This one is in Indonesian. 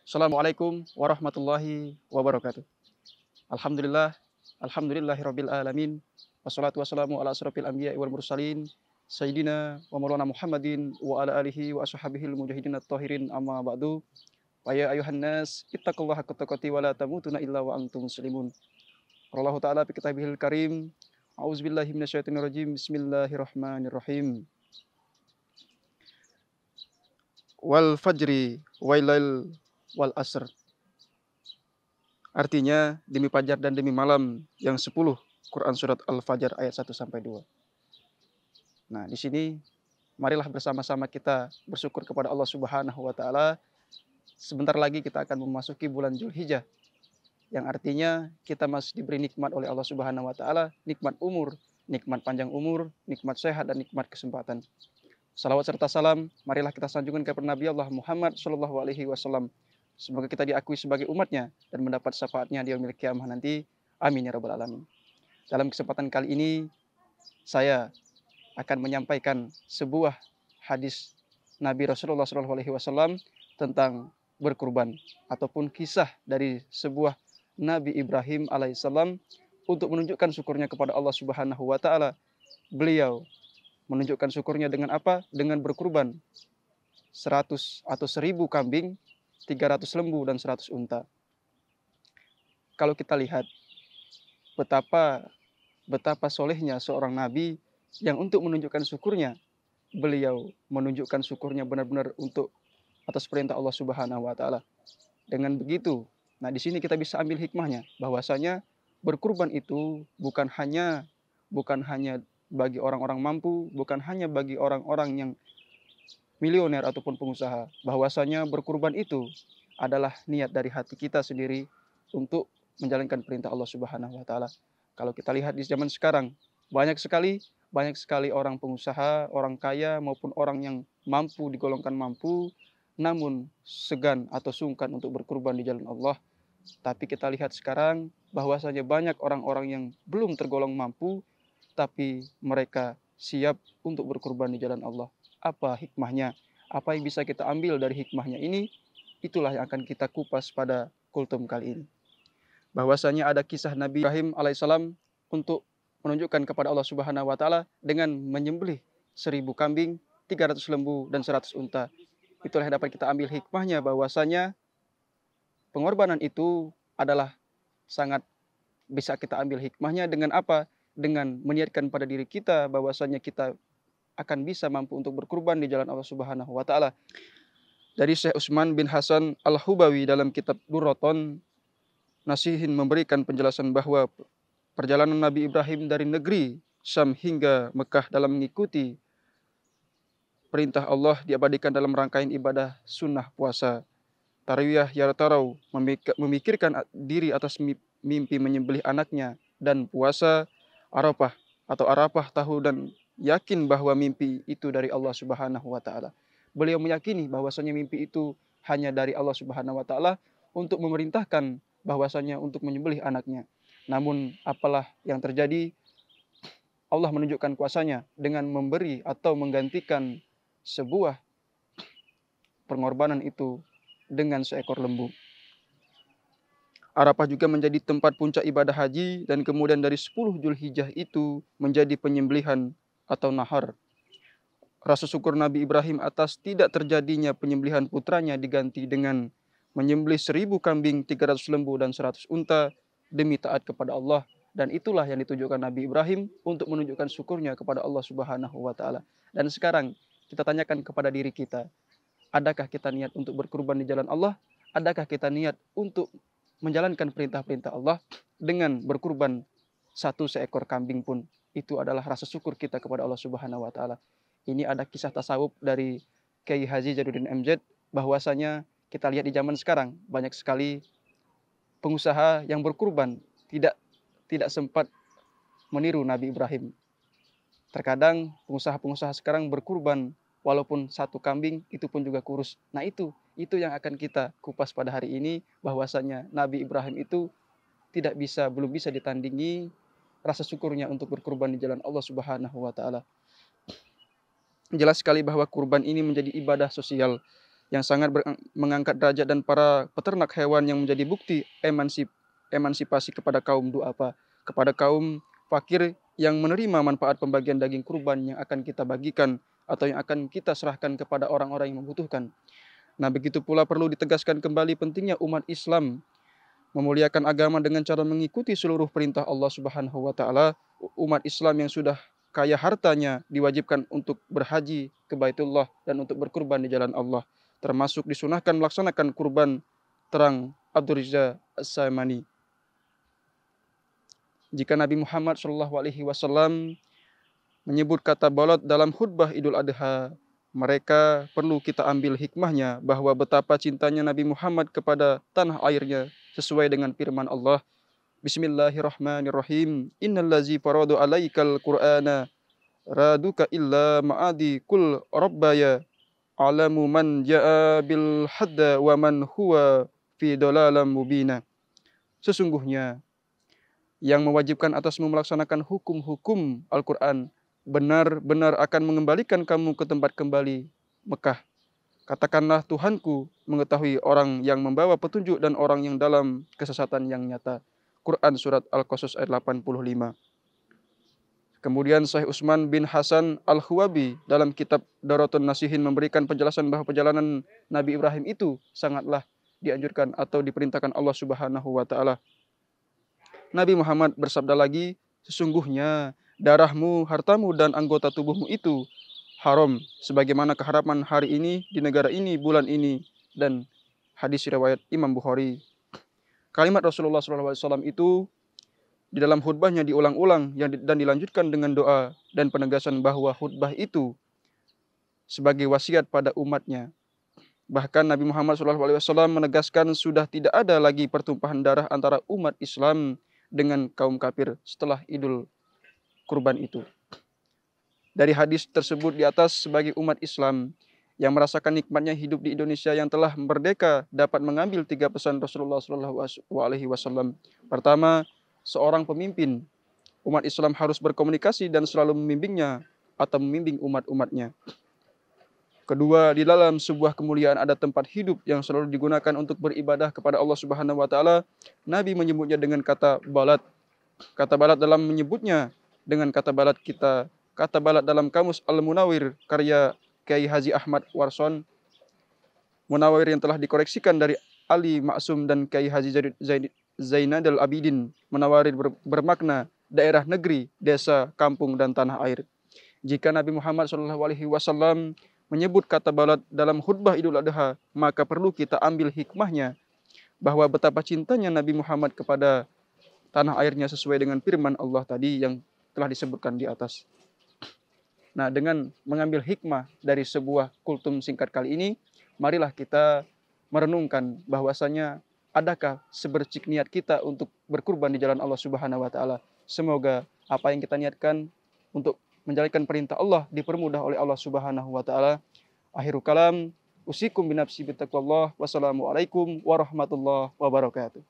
Assalamualaikum warahmatullahi wabarakatuh. Alhamdulillah, alhamdulillahirabbil alamin. Wassalatu wassalamu ala asrofil anbiya'i wal mursalin sayyidina wa maulana Muhammadin wa ala alihi wa ashabihil mujahidin at-tahirin amma ba'du. Wa ya ayuhan nas ittaqullaha haqqa tuqatih wa la tamutunna illa wa antum muslimun. Qala Allah ta'ala fi kitabihil karim. A'udzubillahi minasyaitonir rajim. Bismillahirrahmanirrahim. Wal fajri wailal wal asr. Artinya demi fajar dan demi malam yang 10. Quran surat Al-Fajr ayat 1 sampai 2. Nah, di sini marilah bersama-sama kita bersyukur kepada Allah Subhanahu wa taala. Sebentar lagi kita akan memasuki bulan Zulhijjah yang artinya kita masih diberi nikmat oleh Allah Subhanahu wa taala, nikmat umur, nikmat panjang umur, nikmat sehat dan nikmat kesempatan. Salawat serta salam marilah kita sanjungkan kepada Nabi Allah Muhammad sallallahu alaihi wasallam. Semoga kita diakui sebagai umatnya dan mendapat syafaatnya di yaumil qiyamah nanti. Amin ya rabbal alamin. Dalam kesempatan kali ini saya akan menyampaikan sebuah hadis Nabi Rasulullah SAW tentang berkurban ataupun kisah dari sebuah Nabi Ibrahim alaihissalam untuk menunjukkan syukurnya kepada Allah Subhanahu wa taala. Beliau menunjukkan syukurnya dengan apa? Dengan berkurban 100 atau 1000 kambing, 300 lembu dan 100 unta. Kalau kita lihat betapa solehnya seorang nabi yang untuk menunjukkan syukurnya, beliau menunjukkan syukurnya benar-benar untuk atas perintah Allah Subhanahu wa taala. Dengan begitu, nah di sini kita bisa ambil hikmahnya bahwasanya berkurban itu bukan hanya bagi orang-orang mampu, bukan hanya bagi orang-orang yang milioner ataupun pengusaha, bahwasanya berkurban itu adalah niat dari hati kita sendiri untuk menjalankan perintah Allah Subhanahu wa taala. Kalau kita lihat di zaman sekarang, banyak sekali orang pengusaha, orang kaya maupun orang yang mampu digolongkan mampu namun segan atau sungkan untuk berkurban di jalan Allah. Tapi kita lihat sekarang bahwasanya banyak orang-orang yang belum tergolong mampu tapi mereka siap untuk berkurban di jalan Allah. Apa hikmahnya? Apa yang bisa kita ambil dari hikmahnya ini? Itulah yang akan kita kupas pada kultum kali ini. Bahwasanya ada kisah Nabi Ibrahim alaihissalam untuk menunjukkan kepada Allah Subhanahu wa taala dengan menyembelih 1000 kambing, 300 lembu dan 100 unta. Itulah yang dapat kita ambil hikmahnya bahwasanya pengorbanan itu adalah sangat bisa kita ambil hikmahnya dengan apa? Dengan meniatkan pada diri kita bahwasanya kita akan bisa mampu untuk berkurban di jalan Allah Subhanahu wa taala. Dari Syekh Utsman bin Hasan Al-Hubawi dalam kitab Durraton Nasihin memberikan penjelasan bahwa perjalanan Nabi Ibrahim dari negeri Syam hingga Mekah dalam mengikuti perintah Allah diabadikan dalam rangkaian ibadah sunnah puasa. Tarwiyah Yartarau memikirkan diri atas mimpi menyembelih anaknya dan puasa Arafah tahu dan yakin bahwa mimpi itu dari Allah Subhanahu wa taala. Beliau meyakini bahwasanya mimpi itu hanya dari Allah Subhanahu wa taala untuk memerintahkan bahwasanya untuk menyembelih anaknya. Namun apalah yang terjadi? Allah menunjukkan kuasanya dengan memberi atau menggantikan sebuah pengorbanan itu dengan seekor lembu. Arafah juga menjadi tempat puncak ibadah haji dan kemudian dari 10 Zulhijjah itu menjadi penyembelihan atau nahar. Rasa syukur Nabi Ibrahim atas tidak terjadinya penyembelihan putranya diganti dengan menyembelih 1000 kambing, 300 lembu dan 100 unta demi taat kepada Allah. Dan itulah yang ditujukan Nabi Ibrahim untuk menunjukkan syukurnya kepada Allah Subhanahu wa taala. Dan sekarang kita tanyakan kepada diri kita, adakah kita niat untuk berkurban di jalan Allah? Adakah kita niat untuk menjalankan perintah-perintah Allah dengan berkurban 1 seekor kambing pun? Itu adalah rasa syukur kita kepada Allah Subhanahu wa taala. Ini ada kisah tasawuf dari Kiai Haji Jainuddin MZ bahwasanya kita lihat di zaman sekarang banyak sekali pengusaha yang berkurban tidak sempat meniru Nabi Ibrahim. Terkadang pengusaha-pengusaha sekarang berkurban walaupun 1 kambing itu pun juga kurus. Nah itu yang akan kita kupas pada hari ini bahwasanya Nabi Ibrahim itu belum bisa ditandingi rasa syukurnya untuk berkurban di jalan Allah Subhanahu wa taala. Jelas sekali bahwa kurban ini menjadi ibadah sosial. yang sangat mengangkat derajat dan para peternak hewan yang menjadi bukti emansipasi kepada kaum du'afa, kepada kaum fakir yang menerima manfaat pembagian daging kurban yang akan kita bagikan atau yang akan kita serahkan kepada orang-orang yang membutuhkan. Nah, begitu pula perlu ditegaskan kembali pentingnya umat Islam memuliakan agama dengan cara mengikuti seluruh perintah Allah Subhanahu wa taala. Umat Islam yang sudah kaya hartanya diwajibkan untuk berhaji ke Baitullah dan untuk berkurban di jalan Allah. Termasuk disunahkan melaksanakan kurban terang Abdul Rizza As-Samani. Jika Nabi Muhammad SAW menyebut kata balat dalam khutbah Idul Adha, mereka perlu kita ambil hikmahnya bahwa betapa cintanya Nabi Muhammad kepada tanah airnya sesuai dengan firman Allah. Bismillahirrahmanirrahim. Innallazi faradu alaikal qur'ana raduka illa ma'adi kul rabbaya alamu man ja'a bil hadda wa man huwa fi dalalam mubina. Sesungguhnya yang mewajibkan atasmu melaksanakan hukum-hukum Al-Quran benar-benar akan mengembalikan kamu ke tempat kembali Mekah. Katakanlah Tuhanku mengetahui orang yang membawa petunjuk dan orang yang dalam kesesatan yang nyata. Quran surat Al-Qasas ayat 85. Kemudian Syekh Utsman bin Hasan Al-Khawabi dalam kitab Daratun Nasihin memberikan penjelasan bahwa perjalanan Nabi Ibrahim itu sangatlah dianjurkan atau diperintahkan Allah Subhanahu wa taala. Nabi Muhammad bersabda lagi, sesungguhnya darahmu, hartamu dan anggota tubuhmu itu haram sebagaimana keharaman hari ini di negara ini, bulan ini, dan hadis riwayat Imam Bukhari. Kalimat Rasulullah SAW itu di dalam khutbahnya diulang-ulang dan dilanjutkan dengan doa dan penegasan bahwa khutbah itu sebagai wasiat pada umatnya. Bahkan Nabi Muhammad SAW menegaskan sudah tidak ada lagi pertumpahan darah antara umat Islam dengan kaum kafir setelah Idul Kurban itu. Dari hadis tersebut di atas, sebagai umat Islam yang merasakan nikmatnya hidup di Indonesia yang telah merdeka dapat mengambil 3 pesan Rasulullah SAW. Pertama, seorang pemimpin umat Islam harus berkomunikasi dan selalu membimbingnya atau membimbing umat-umatnya. Kedua, di dalam sebuah kemuliaan ada tempat hidup yang selalu digunakan untuk beribadah kepada Allah Subhanahu wa taala. Nabi menyebutnya dengan kata balat. Kata balat dalam menyebutnya dengan kata balat kita. Kata balat dalam kamus Al-Munawwir karya Kiai Haji Ahmad Warson. Munawwir yang telah dikoreksikan dari Ali Maksum dan Kiai Haji Zainadul Abidin. Munawwir bermakna daerah negeri, desa, kampung dan tanah air. Jika Nabi Muhammad SAW menyebut kata balat dalam khutbah Idul Adha, maka perlu kita ambil hikmahnya bahwa betapa cintanya Nabi Muhammad kepada tanah airnya sesuai dengan firman Allah tadi yang telah disebutkan di atas. Nah, dengan mengambil hikmah dari sebuah kultum singkat kali ini, marilah kita merenungkan bahwasanya adakah sebercik niat kita untuk berkurban di jalan Allah Subhanahu wa taala. Semoga apa yang kita niatkan untuk menjalankan perintah Allah dipermudah oleh Allah Subhanahu wa taala. Akhirul kalam, usikum binafsi bittaqwallah. Wassalamualaikum warahmatullahi wabarakatuh.